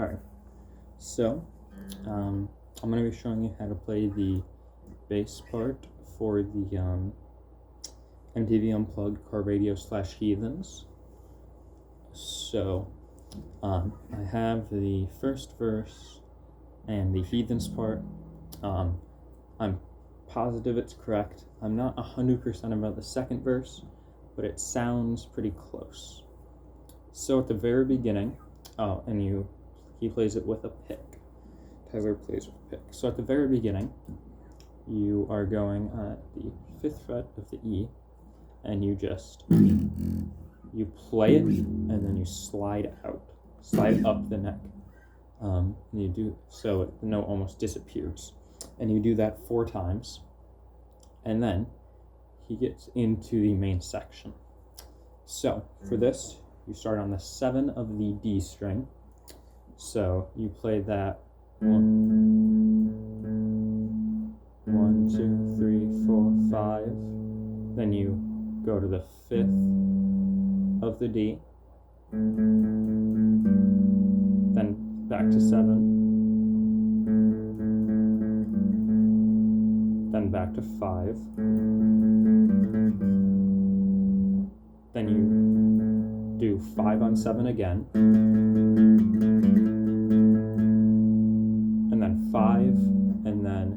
Alright, so I'm going to be showing you how to play the bass part for the MTV Unplugged car radio / heathens. So I have the first verse and the heathens part. I'm positive it's correct. I'm not 100% about the second verse, but it sounds pretty close. So at the very beginning, he plays it with a pick. Tyler plays with a pick. So at the very beginning, you are going at the 5th fret of the E, and you play it, and then you slide up the neck. And you do so the note almost disappears, and you do that 4 times, and then he gets into the main section. So for this, you start on the 7 of the D string. So you play that 1, 2, 3, 4, 5. Then you go to the 5th of the D. Then back to 7. Then back to 5. Then you do 5 on 7 again. And then 5, and then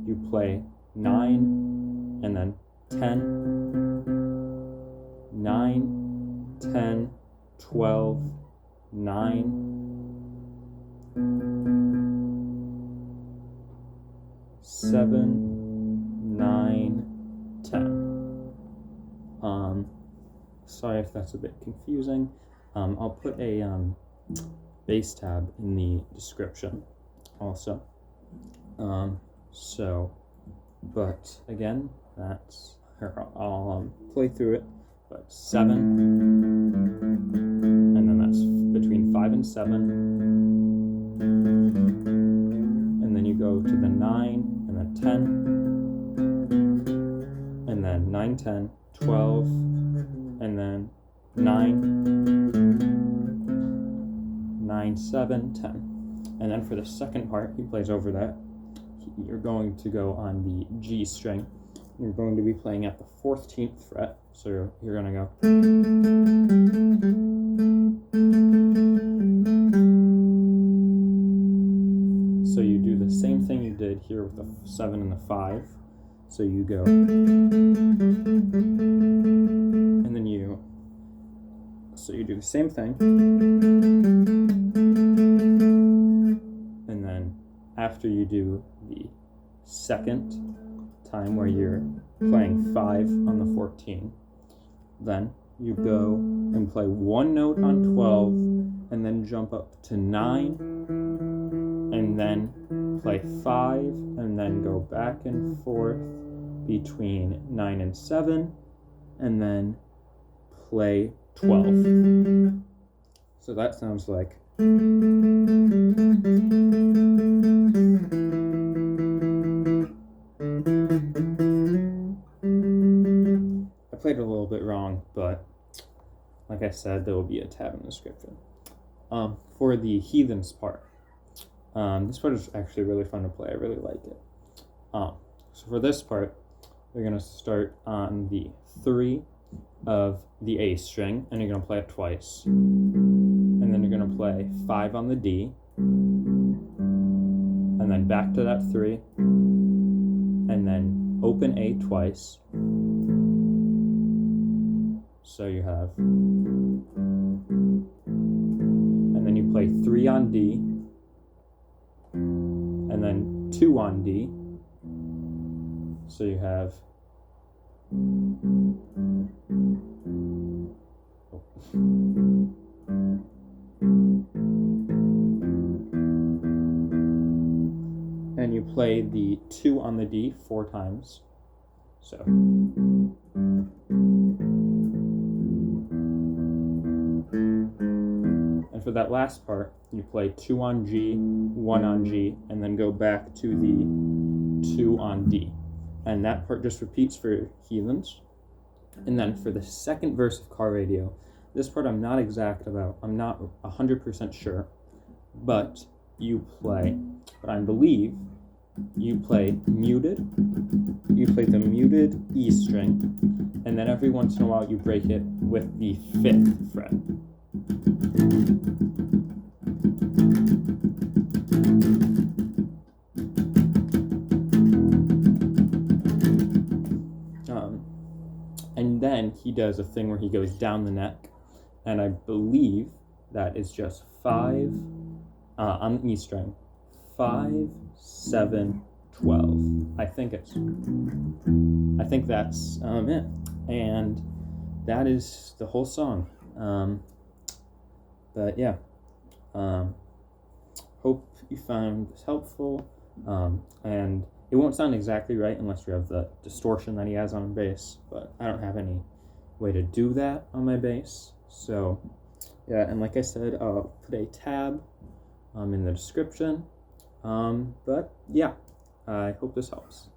you play 9, and then 10, 9, 10, 12, 9, 7, 9, 10. Sorry if that's a bit confusing. I'll put a bass tab in the description also. But again, I'll play through it. But 7, and then that's between 5 and 7, and then you go to the 9, and then 10, and then 9, 10, 12, and then 9, 9, 7, 10. And then for the second part, he plays over that. You're going to go on the G string. You're going to be playing at the 14th fret. So you're going to go. So you do the same thing you did here with the 7 and the 5. So you go. And then so you do the same thing. And then after you do the second time where you're playing 5 on the 14, then you go and play 1 note on 12, and then jump up to 9, and then play 5, and then go back and forth between 9 and 7, and then play 12. So that sounds like. I played it a little bit wrong, but like I said, there will be a tab in the description. For the heathens part, this part is actually really fun to play. I really like it. So for this part, you're going to start on the 3 of the A string, and you're going to play it twice. And then you're going to play 5 on the D, and then back to that 3, and then open A twice. So you have, and then you play 3 on D, and then 2 on D. So you have, and you play the 2 on the D 4 times. So. And for that last part, you play 2 on G, 1 on G, and then go back to the 2 on D. And that part just repeats for heathens. And then for the second verse of car radio, this part I'm not exact about. I'm not 100% sure. but I believe you play muted. You play the muted E string, and then every once in a while you break it with the 5th fret. And then he does a thing where he goes down the neck, and I believe that is just 5 on the E string. 5, 7, 12. I think that's it. And that is the whole song. But yeah, hope you found this helpful. And it won't sound exactly right unless you have the distortion that he has on bass, but I don't have any way to do that on my bass. So yeah, and like I said, I'll put a tab in the description. But yeah, I hope this helps.